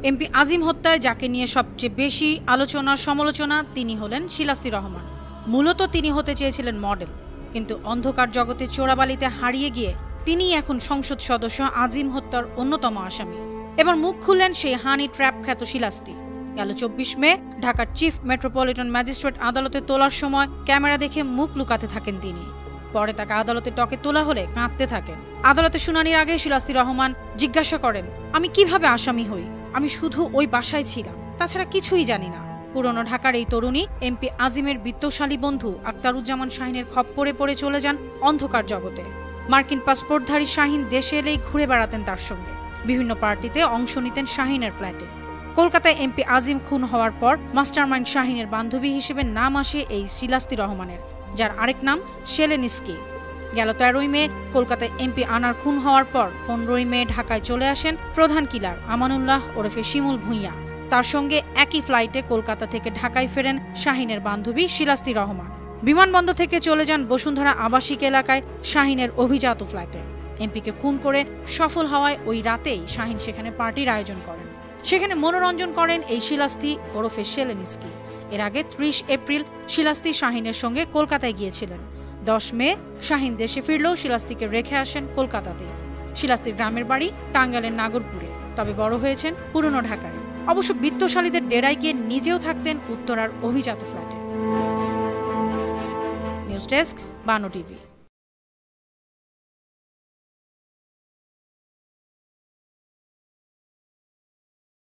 MP আজিম হত্যায় যাকে নিয়ে সবচেয়ে বেশি আলোচনা সমালোচনা তিনি হলেন শিলাস্তি রহমান। মূলত তিনি হতে চেয়েছিলেন মডেল, কিন্তু অন্ধকার জগতে চোরাবালিতে হারিয়ে গিয়ে তিনি এখন সংসদ সদস্য আজিম হত্যার অন্যতম আসামি। এবার মুখ খুললেন সেই হানি ট্র্যাপ খ্যাত শিলাস্তি। গেল ২৪ মে ঢাকার চিফ মেট্রোপলিটন ম্যাজিস্ট্রেট আদালতে তোলার সময় ক্যামেরা দেখে মুখ লুকাতে থাকেন তিনি। পরে তাকে আদালতে টকে তোলা হলে কাঁদতে থাকেন। আদালতে শুনানির আগে শিলাস্তি রহমান জিজ্ঞাসা করেন, আমি কিভাবে আসামি হই? আমি শুধু ওই বাসায় ছিলাম, তাছাড়া কিছুই জানি না। পুরনো ঢাকার এই তরুণী এমপি আজিমের বিত্তশালী বন্ধু আখতারুজ্জামান শাহিনের খপ্পরে পড়ে চলে যান অন্ধকার জগতে। মার্কিন পাসপোর্টধারী শাহিন দেশে এলেই ঘুরে বেড়াতেন তার সঙ্গে। বিভিন্ন পার্টিতে অংশ নিতেন শাহিনের ফ্ল্যাটে। কলকাতায় এমপি আজিম খুন হওয়ার পর মাস্টারমাইন্ড শাহিনের বান্ধবী হিসেবে নাম আসে এই শিলাস্তি রহমানের, যার আরেক নাম শেলেনিস্কি। গেল ১৩ মে কলকাতায় এমপি আনার খুন হওয়ার পর ১৫ মে ঢাকায় চলে আসেন প্রধান কিলার আমানুল্লাহ ওরফে শিমুল ভূঁইয়া। তার সঙ্গে একই ফ্লাইটে কলকাতা থেকে ঢাকায় ফেরেন শাহিনের বান্ধবী শিলাস্তি রহমান। বিমানবন্দর থেকে চলে যান বসুন্ধরা আবাসিক এলাকায় শাহিনের অভিজাত ফ্ল্যাটে। এমপিকে খুন করে সফল হওয়ায় ওই রাতেই শাহিন সেখানে পার্টির আয়োজন করেন। সেখানে মনোরঞ্জন করেন এই শিলাস্তি ওরফে শেলেনিস্কি। এর আগে ৩০ এপ্রিল শিলাস্তি শাহিনের সঙ্গে কলকাতায় গিয়েছিলেন। ১০ মে শাহিন দেশে ফিরলেও শিলাস্তিকে রেখে আসেন কলকাতাতে। শিলাস্তির গ্রামের বাড়ি টাঙ্গাইলের নাগরপুরে, তবে বড় হয়েছেন পুরনো ঢাকায়। অবশ্য বিত্তশালীদের ডেরায় গিয়ে নিজেও থাকতেন উত্তরার অভিজাত ফ্ল্যাটে। নিউজ ডেস্ক, বানো টিভি।